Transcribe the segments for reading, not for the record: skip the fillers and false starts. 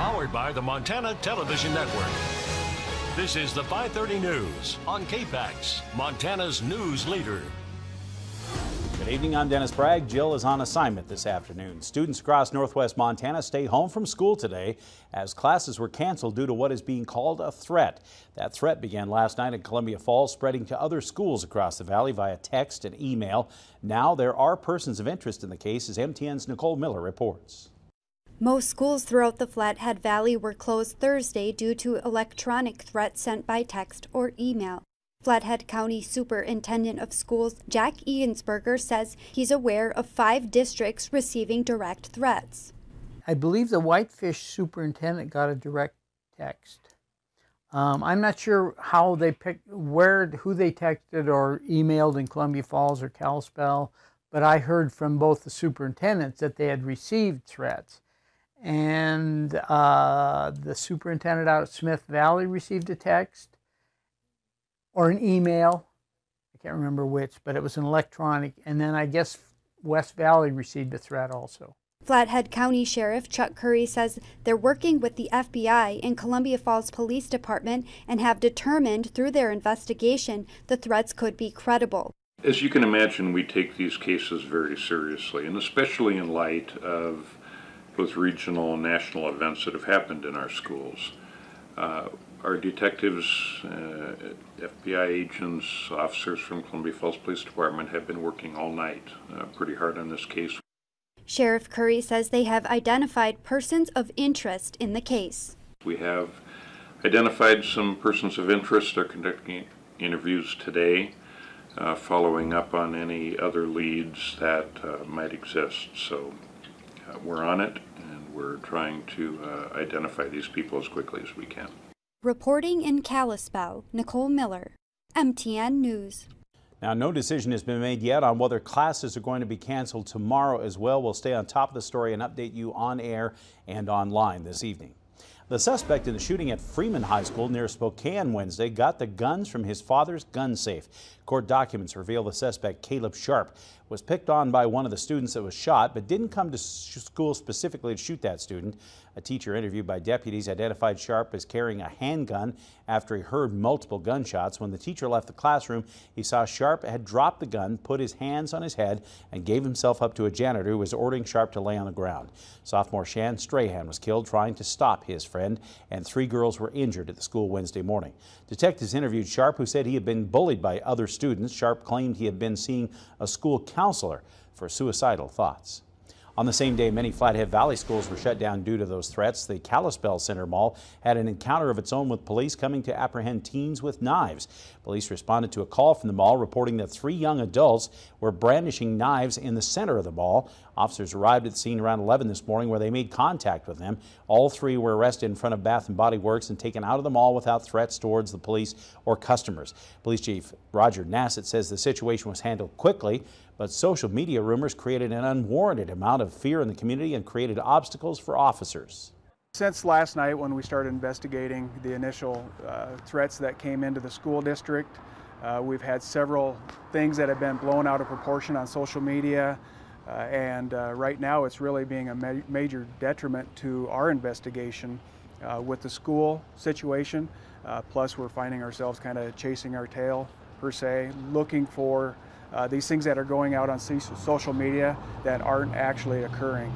Powered by the Montana Television Network. This is the 5:30 News on KPAX, Montana's news leader. Good evening, I'm Dennis Bragg. Jill is on assignment this afternoon. Students across northwest Montana stay home from school today as classes were canceled due to what is being called a threat. That threat began last night in Columbia Falls, spreading to other schools across the valley via text and email. Now there are persons of interest in the case, as MTN's Nicole Miller reports. Most schools throughout the Flathead Valley were closed Thursday due to electronic threats sent by text or email. Flathead County Superintendent of Schools Jack Egensberger says he's aware of 5 districts receiving direct threats. I believe the Whitefish superintendent got a direct text. I'm not sure how they picked, who they texted or emailed in Columbia Falls or Kalispell, but I heard from both the superintendents that they had received threats. And the superintendent out of Smith Valley received a text or an email. I can't remember which, but it was an electronic. And then I guess West Valley received a threat also. Flathead County Sheriff Chuck Curry says they're working with the FBI and Columbia Falls Police Department and have determined through their investigation the threats could be credible. As you can imagine, we take these cases very seriously, and especially in light of both regional and national events that have happened in our schools. Our detectives, FBI agents, officers from Columbia Falls Police Department have been working all night pretty hard on this case. Sheriff Curry says they have identified persons of interest in the case. We have identified some persons of interest. They're conducting interviews today, following up on any other leads that might exist. So we're on it, and we're trying to identify these people as quickly as we can. Reporting in Kalispell, Nicole Miller, MTN News. Now, no decision has been made yet on whether classes are going to be canceled tomorrow as well. We'll stay on top of the story and update you on air and online this evening. The suspect in the shooting at Freeman High School near Spokane Wednesday got the guns from his father's gun safe. Court documents reveal the suspect, Caleb Sharp, was picked on by one of the students that was shot, but didn't come to school specifically to shoot that student. A teacher interviewed by deputies identified Sharp as carrying a handgun after he heard multiple gunshots. When the teacher left the classroom, he saw Sharp had dropped the gun, put his hands on his head, and gave himself up to a janitor who was ordering Sharp to lay on the ground. Sophomore Shan Strahan was killed trying to stop his friend, and 3 girls were injured at the school Wednesday morning. Detectives interviewed Sharp, who said he had been bullied by other students. Sharp claimed he had been seeing a school counselor for suicidal thoughts. On the same day, many Flathead Valley schools were shut down due to those threats. The Kalispell Center Mall had an encounter of its own with police coming to apprehend teens with knives. Police responded to a call from the mall reporting that 3 young adults were brandishing knives in the center of the mall. Officers arrived at the scene around 11 this morning where they made contact with them. All 3 were arrested in front of Bath and Body Works and taken out of the mall without threats towards the police or customers. Police Chief Roger Nassett says the situation was handled quickly, but social media rumors created an unwarranted amount of fear in the community and created obstacles for officers. Since last night, when we started investigating the initial threats that came into the school district, we've had several things that have been blown out of proportion on social media, and right now it's really being a major detriment to our investigation with the school situation. Plus we're finding ourselves kind of chasing our tail, per se, looking for these things that are going out on social media that aren't actually occurring.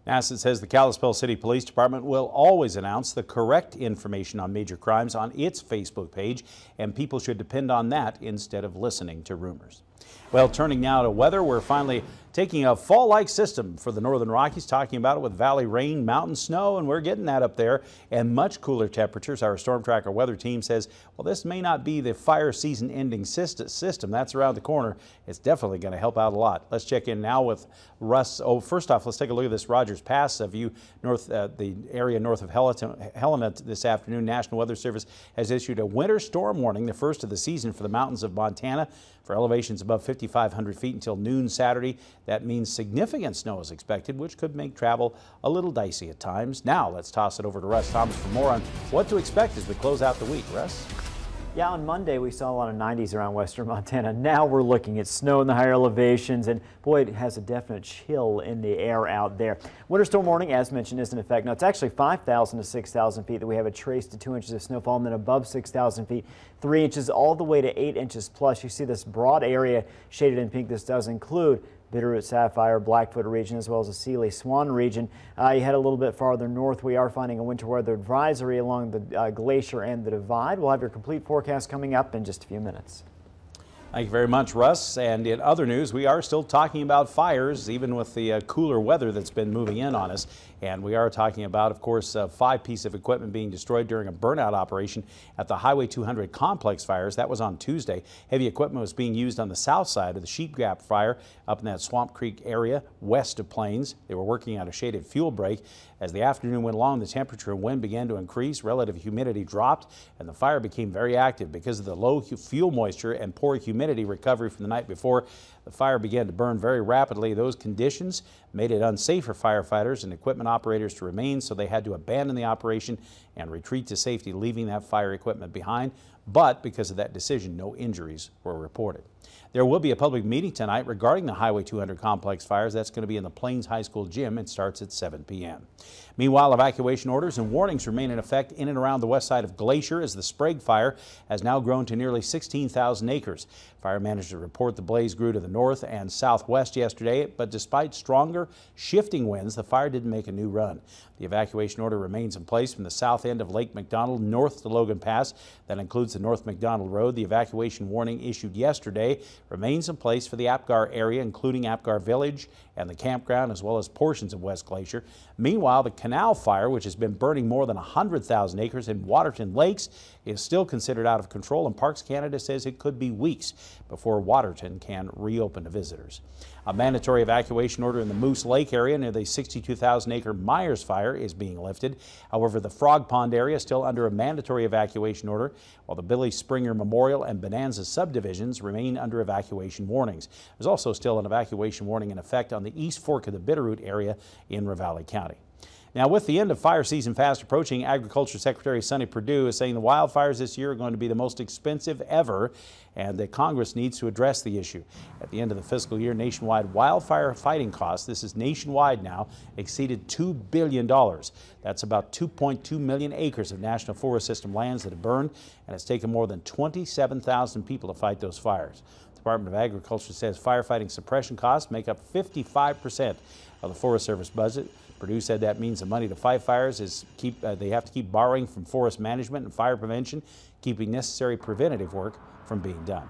Nassett says the Kalispell City Police Department will always announce the correct information on major crimes on its Facebook page, and people should depend on that instead of listening to rumors. Well, turning now to weather, we're finally taking a fall-like system for the Northern Rockies, talking about it with valley rain, mountain snow, and we're getting that up there, and much cooler temperatures. Our Storm Tracker weather team says, well, this may not be the fire season ending system. That's around the corner. It's definitely going to help out a lot. Let's check in now with Russ. Oh, first off, let's take a look at this Rogers Pass view north, the area north of Helena this afternoon. National Weather Service has issued a winter storm warning, the first of the season for the mountains of Montana, for elevations above 5,500 feet until noon Saturday. That means significant snow is expected, which could make travel a little dicey at times. Now let's toss it over to Russ Thomas for more on what to expect as we close out the week. Russ? Yeah, on Monday we saw a lot of 90s around western Montana. Now we're looking at snow in the higher elevations, and boy, it has a definite chill in the air out there. Winter storm warning, as mentioned, is in effect. Now it's actually 5,000 to 6,000 feet that we have a trace to 2 inches of snowfall, and then above 6,000 feet, 3 inches all the way to 8 inches plus. You see this broad area shaded in pink. This does include Bitterroot, Sapphire, Blackfoot region, as well as the Sealy Swan region. You head a little bit farther north, we are finding a winter weather advisory along the glacier and the divide. We'll have your complete forecast coming up in just a few minutes. Thank you very much, Russ. And in other news, we are still talking about fires, even with the cooler weather that's been moving in on us. And we are talking about, of course, 5 pieces of equipment being destroyed during a burnout operation at the Highway 200 complex fires. That was on Tuesday. Heavy equipment was being used on the south side of the Sheep Gap fire up in that Swamp Creek area west of Plains. They were working on a shaded fuel break. As the afternoon went along, the temperature and wind began to increase, relative humidity dropped, and the fire became very active. Because of the low fuel moisture and poor humidity recovery from the night before, the fire began to burn very rapidly. Those conditions made it unsafe for firefighters and equipment operators to remain, so they had to abandon the operation and retreat to safety, leaving that fire equipment behind. But because of that decision, no injuries were reported. There will be a public meeting tonight regarding the Highway 200 complex fires. That's going to be in the Plains High School gym. It starts at 7 p.m. Meanwhile, evacuation orders and warnings remain in effect in and around the west side of Glacier as the Sprague fire has now grown to nearly 16,000 acres. Fire managers report the blaze grew to the north and southwest yesterday, but despite stronger shifting winds, the fire didn't make a new run. The evacuation order remains in place from the south end of Lake McDonald north to Logan Pass. That includes the North McDonald Road. The evacuation warning issued yesterday remains in place for the Apgar area, including Apgar Village and the campground, as well as portions of West Glacier. Meanwhile, the Canal Fire, which has been burning more than 100,000 acres in Waterton Lakes, is still considered out of control, and Parks Canada says it could be weeks before Waterton can reopen to visitors. A mandatory evacuation order in the Moose Lake area near the 62,000-acre Myers Fire is being lifted. However, the Frog Pond area is still under a mandatory evacuation order, while the Billy Springer Memorial and Bonanza subdivisions remain under evacuation warnings. There's also still an evacuation warning in effect on the East Fork of the Bitterroot area in Ravalli County. Now, with the end of fire season fast approaching, Agriculture Secretary Sonny Perdue is saying the wildfires this year are going to be the most expensive ever and that Congress needs to address the issue. At the end of the fiscal year, nationwide wildfire fighting costs, this is nationwide now, exceeded $2 billion. That's about 2.2 million acres of National Forest System lands that have burned, and it's taken more than 27,000 people to fight those fires. The Department of Agriculture says firefighting suppression costs make up 55% of the Forest Service budget. Perdue said that means the money to fight fires is they have to keep borrowing from forest management and fire prevention, keeping necessary preventative work from being done.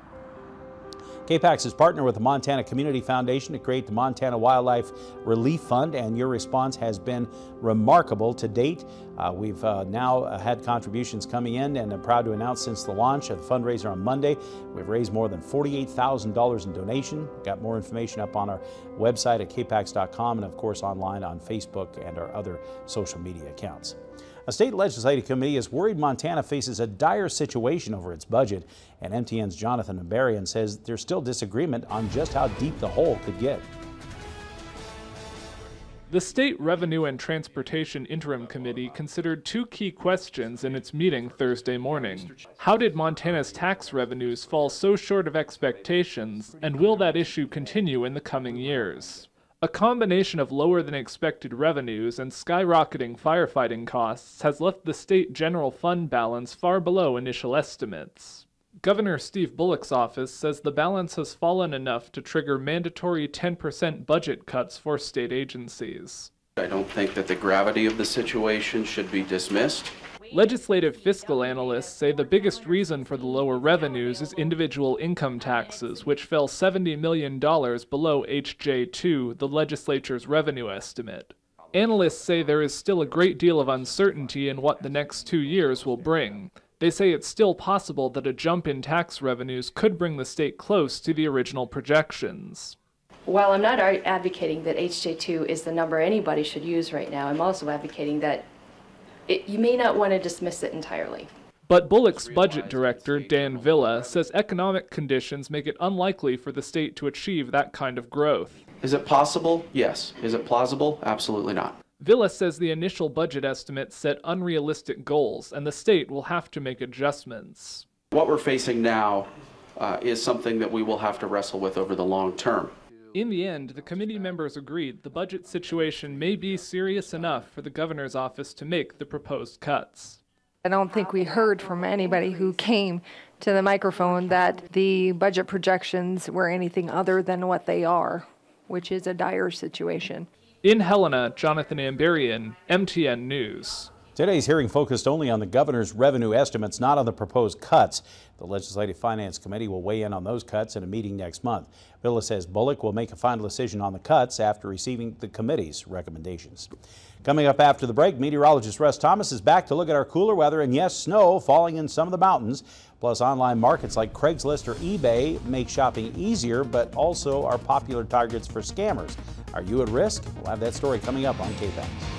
KPAX is partnered with the Montana Community Foundation to create the Montana Wildlife Relief Fund, and your response has been remarkable to date. We've now had contributions coming in, and I'm proud to announce since the launch of the fundraiser on Monday, we've raised more than $48,000 in donation. Got more information up on our website at kpax.com and, of course, online on Facebook and our other social media accounts. A state legislative committee is worried Montana faces a dire situation over its budget, and MTN's Jonathan Membarian says there's still disagreement on just how deep the hole could get. The State Revenue and Transportation Interim Committee considered 2 key questions in its meeting Thursday morning. How did Montana's tax revenues fall so short of expectations, and will that issue continue in the coming years? A combination of lower than expected revenues and skyrocketing firefighting costs has left the state general fund balance far below initial estimates. Governor Steve Bullock's office says the balance has fallen enough to trigger mandatory 10% budget cuts for state agencies. I don't think that the gravity of the situation should be dismissed. Legislative fiscal analysts say the biggest reason for the lower revenues is individual income taxes, which fell $70 million below HJ2, the legislature's revenue estimate. Analysts say there is still a great deal of uncertainty in what the next 2 years will bring. They say it's still possible that a jump in tax revenues could bring the state close to the original projections. While I'm not advocating that HJ2 is the number anybody should use right now, I'm also advocating that you may not want to dismiss it entirely. But Bullock's budget director, Dan Villa, says economic conditions make it unlikely for the state to achieve that kind of growth. Is it possible? Yes. Is it plausible? Absolutely not. Villa says the initial budget estimates set unrealistic goals, and the state will have to make adjustments. What we're facing now is something that we will have to wrestle with over the long term. In the end, the committee members agreed the budget situation may be serious enough for the governor's office to make the proposed cuts. I don't think we heard from anybody who came to the microphone that the budget projections were anything other than what they are, which is a dire situation. In Helena, Jonathan Amberian, MTN News. Today's hearing focused only on the governor's revenue estimates, not on the proposed cuts. The Legislative Finance Committee will weigh in on those cuts in a meeting next month. Villa says Bullock will make a final decision on the cuts after receiving the committee's recommendations. Coming up after the break, meteorologist Russ Thomas is back to look at our cooler weather and, yes, snow falling in some of the mountains. Plus, online markets like Craigslist or eBay make shopping easier, but also are popular targets for scammers. Are you at risk? We'll have that story coming up on KPAX.